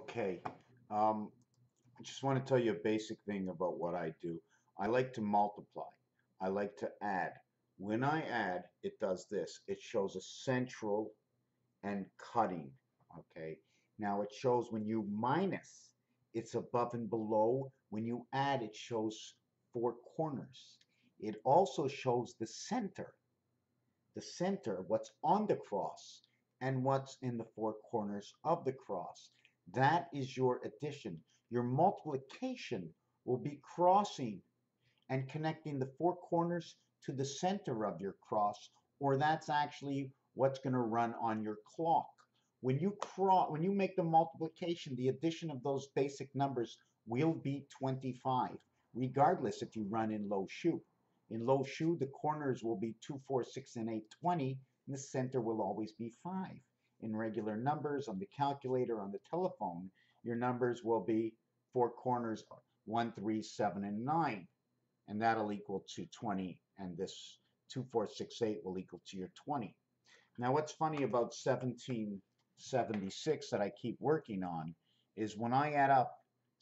Okay. I just want to tell you a basic thing about what I do. I like to multiply. I like to add. When I add, it does this. It shows a central and cutting. Okay. Now it shows when you minus, it's above and below. When you add, it shows four corners. It also shows the center, what's on the cross, and what's in the four corners of the cross. That is your addition. Your multiplication will be crossing and connecting the four corners to the center of your cross, or that's actually what's going to run on your clock. When you make the multiplication, the addition of those basic numbers will be 25, regardless if you run in low shoe. In low shoe, the corners will be 2, 4, 6, and 8, 20, and the center will always be 5. In regular numbers on the calculator, on the telephone, your numbers will be four corners 1, 3, 7, and 9, and that'll equal to 20, and this 2, 4, 6, 8 will equal to your 20. Now, what's funny about 1776 that I keep working on is when I add up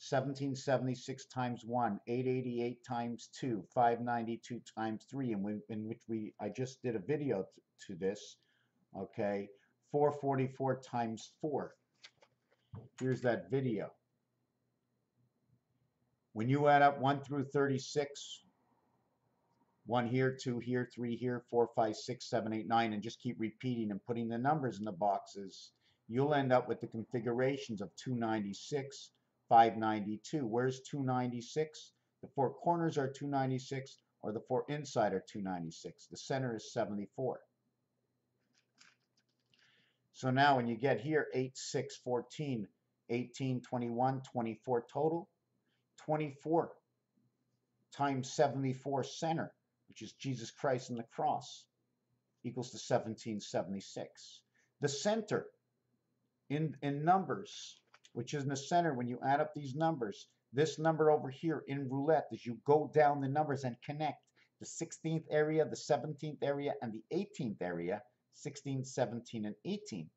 1776 times 1, 888 times 2, 592 times 3, in which I just did a video to this, okay, 444 times 4. Here's that video. When you add up 1 through 36, 1 here, 2 here, 3 here, 4, 5, 6, 7, 8, 9, and just keep repeating and putting the numbers in the boxes, you'll end up with the configurations of 296, 592. Where's 296? The four corners are 296, or the four inside are 296. The center is 74. So now when you get here, 8, 6, 14, 18, 21, 24 total, 24 times 74 center, which is Jesus Christ on the cross, equals to 1776. The center in numbers, which is in the center, when you add up these numbers, this number over here in roulette, as you go down the numbers and connect the 16th area, the 17th area, and the 18th area, 16, 17, and 18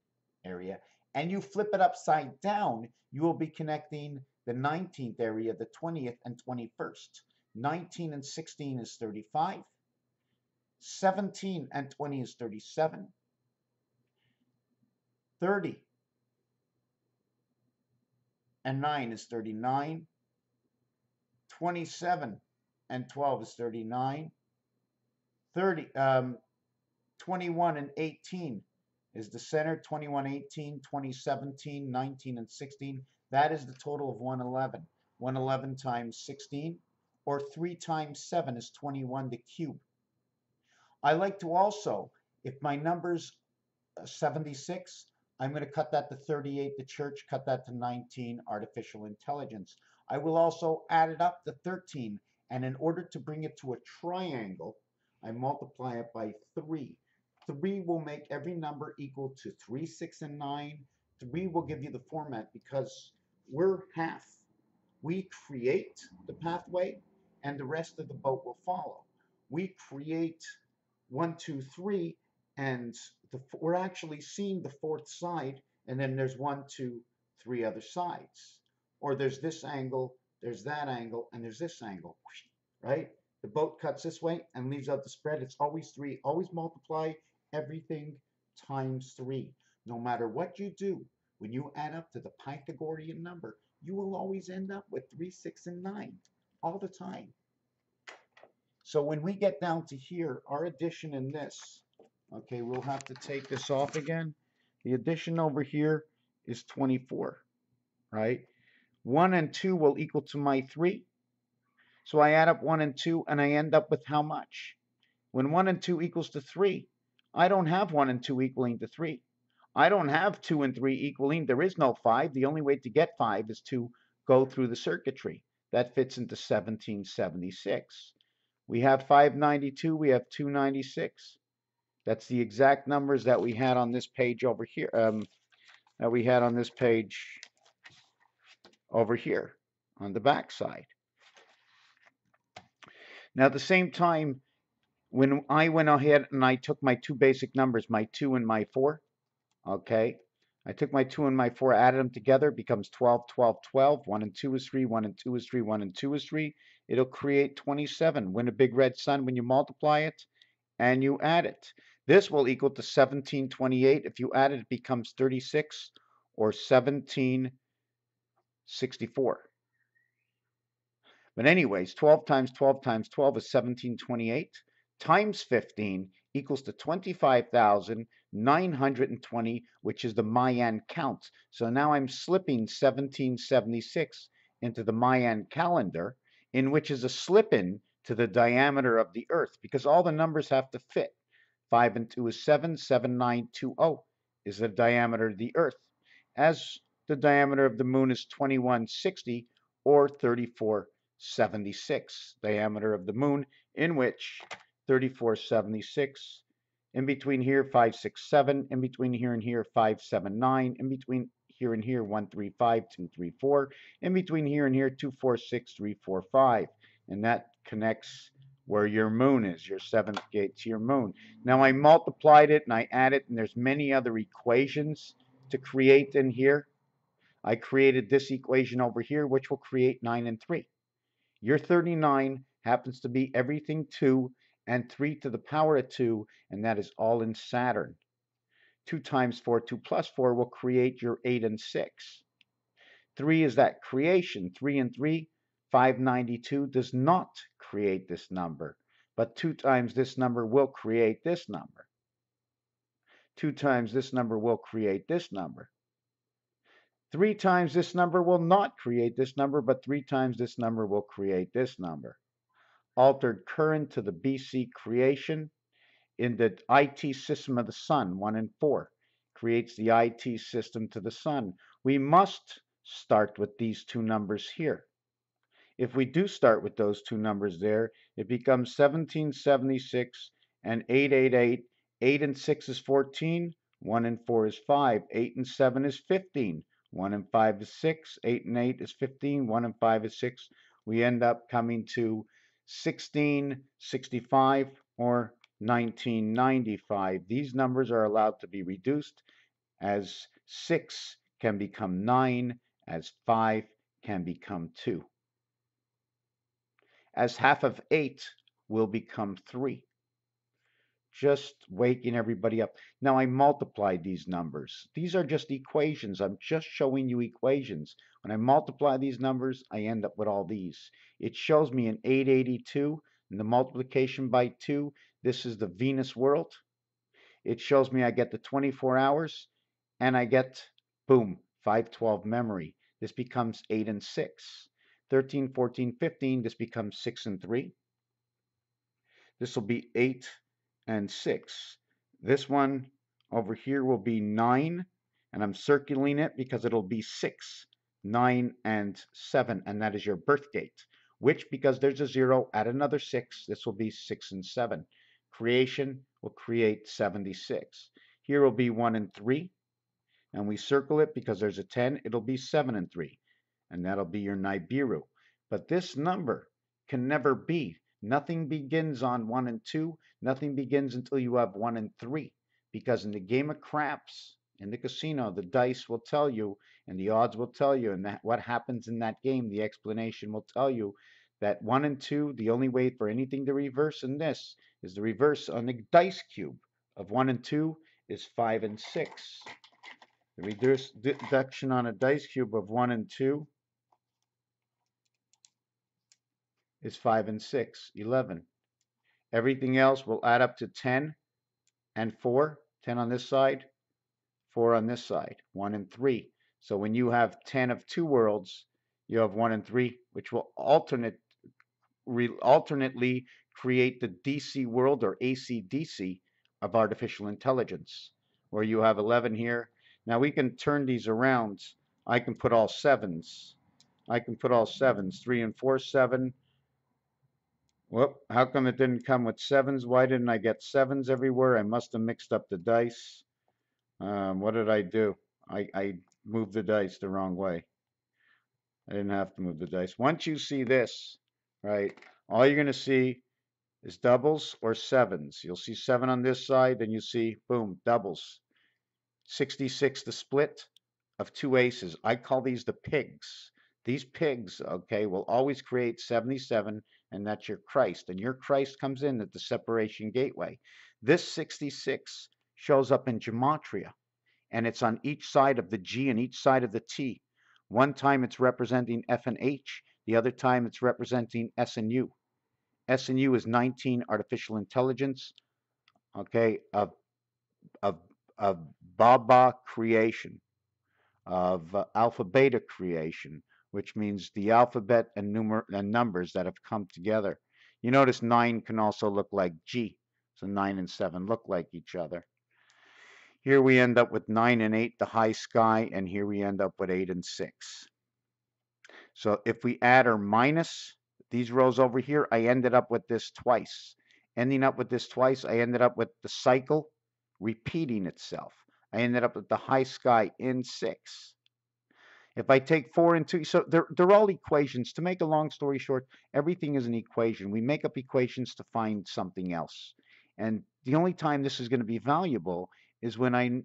area, and you flip it upside down, you will be connecting the 19th area, the 20th, and 21st. 19 and 16 is 35. 17 and 20 is 37. 30 and 9 is 39. 27 and 12 is 39. 21 and 18 is the center. 21, 18, 20, 17, 19, and 16. That is the total of 111. 111 times 16, or 3 times 7 is 21, the cube. I like to also, if my number's 76, I'm going to cut that to 38, the church, cut that to 19, artificial intelligence. I will also add it up to 13, and in order to bring it to a triangle, I multiply it by 3. 3 will make every number equal to 3, 6, and 9. 3 will give you the format because we're half. We create the pathway, and the rest of the boat will follow. We create 1, 2, 3, and we're actually seeing the fourth side, and then there's 1, 2, 3 other sides. Or there's this angle, there's that angle, and there's this angle, right? The boat cuts this way and leaves out the spread. It's always 3. Always multiply everything times 3. No matter what you do, when you add up to the Pythagorean number, you will always end up with 3, 6, and 9 all the time. So when we get down to here, our addition in this, okay, we'll have to take this off again. The addition over here is 24, right? 1 and 2 will equal to my 3. So I add up 1 and 2, and I end up with how much? When 1 and 2 equals to 3, I don't have 1 and 2 equaling to 3. I don't have 2 and 3 equaling. There is no 5. The only way to get 5 is to go through the circuitry. That fits into 1776. We have 592. We have 296. That's the exact numbers that we had on this page over here. That we had on this page over here on the back side. Now, at the same time, when I went ahead and I took my two basic numbers, my 2 and my 4, okay, I took my 2 and my 4, added them together, it becomes 12, 12, 12. 1 and 2 is 3, 1 and 2 is 3, 1 and 2 is 3. It'll create 27. Win a big red sun when you multiply it and you add it. This will equal to 1728. If you add it, it becomes 36 or 1764. But anyways, 12 times 12 times 12 is 1728 times 15 equals to 25,920, which is the Mayan count. So now I'm slipping 1776 into the Mayan calendar, in which is a slip-in to the diameter of the Earth, because all the numbers have to fit. 5 and 2 is 7, 7920 is the diameter of the Earth, as the diameter of the moon is 2160 or 3476, diameter of the moon, in which 3476, in between here 567, in between here and here 579, in between here and here 135, 234, in between here and here 246, 345, and that connects where your moon is, your seventh gate to your moon. Now I multiplied it and I added, and there's many other equations to create in here. I created this equation over here, which will create 9 and 3. Your 39 happens to be everything 2 and 3 to the power of 2, and that is all in Saturn. 2 times 4, 2 plus 4 will create your 8 and 6. 3 is that creation. 3 and 3, 592 does not create this number, but 2 times this number will create this number. 2 times this number will create this number. 3 times this number will not create this number, but 3 times this number will create this number. Altered current to the BC creation in the IT system of the sun, 1 and 4, creates the IT system to the sun. We must start with these two numbers here. If we do start with those two numbers there, it becomes 1776 and 888. 8 and 6 is 14. 1 and 4 is 5. 8 and 7 is 15. 1 and 5 is 6. 8 and 8 is 15. 1 and 5 is 6. We end up coming to 1665 or 1995. These numbers are allowed to be reduced, as 6 can become 9, as 5 can become 2. As half of 8 will become 3. Just waking everybody up. Now I multiplied these numbers. These are just equations. I'm just showing you equations. When I multiply these numbers, I end up with all these. It shows me an 882, and the multiplication by 2, this is the Venus world. It shows me I get the 24 hours, and I get, boom, 512 memory. This becomes 8 and 6. 13, 14, 15, this becomes 6 and 3. This will be 8 and 6. This one over here will be 9, and I'm circling it because it'll be 6, 9, and 7, and that is your birth date, which, because there's a 0, add another 6, this will be 6 and 7. Creation will create 76. Here will be 1 and 3, and we circle it because there's a 10, it'll be 7 and 3, and that'll be your Nibiru. But this number can never be. Nothing begins on 1 and 2. Nothing begins until you have 1 and 3. Because in the game of craps, in the casino, the dice will tell you, and the odds will tell you, and that what happens in that game, the explanation will tell you that 1 and 2, the only way for anything to reverse in this is the reverse on the dice cube of 1 and 2 is 5 and 6. The reverse deduction on a dice cube of 1 and 2 is 5 and 6, 11. Everything else will add up to 10 and 4. 10 on this side, 4 on this side, 1 and 3. So when you have 10 of two worlds, you have 1 and 3, which will alternately create the DC world or AC/DC of artificial intelligence, where you have 11 here. Now we can turn these around. I can put all 7s. I can put all 7s. 3 and 4, 7. Whoop, how come it didn't come with 7s? Why didn't I get 7s everywhere? I must have mixed up the dice. What did I do? I moved the dice the wrong way. I didn't have to move the dice. Once you see this, right, all you're going to see is doubles or 7s. You'll see 7 on this side, then you see, boom, doubles. 66, the split of two aces. I call these the pigs. These pigs, okay, will always create 77, and that's your Christ. And your Christ comes in at the separation gateway. This 66 shows up in gematria, and it's on each side of the G and each side of the T. One time it's representing F and H, the other time it's representing S and U. S and U is 19 artificial intelligence, okay, of, of Baba creation, of alpha beta creation, which means the alphabet and numbers that have come together. You notice 9 can also look like G. So 9 and 7 look like each other. Here we end up with 9 and 8, the high sky, and here we end up with 8 and 6. So if we add or minus these rows over here, I ended up with this twice. Ending up with this twice, I ended up with the cycle repeating itself. I ended up with the high sky in 6. If I take 4 and 2, so they're all equations. To make a long story short, everything is an equation. We make up equations to find something else. And the only time this is going to be valuable is when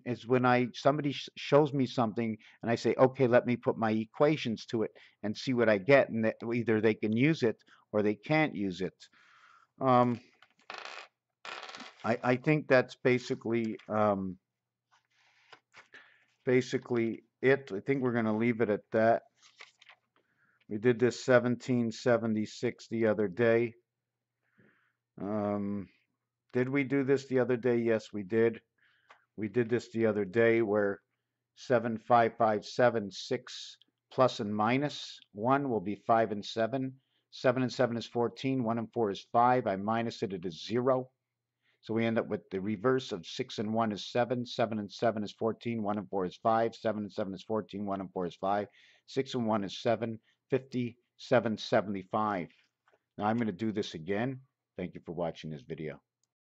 somebody shows me something and I say, okay, let me put my equations to it and see what I get, and that either they can use it or they can't use it. I think that's basically it. I think we're going to leave it at that. We did this 1776 the other day. Did we do this the other day? Yes, we did. We did this the other day where 75576 plus and minus 1 will be 5 and 7. 7 and 7 is 14. 1 and 4 is 5. I minus it, it is 0. So we end up with the reverse of 6 and 1 is 7. 7 and 7 is 14. 1 and 4 is 5. 7 and 7 is 14. 1 and 4 is 5. 6 and 1 is 7. 5775. Now I'm going to do this again. Thank you for watching this video.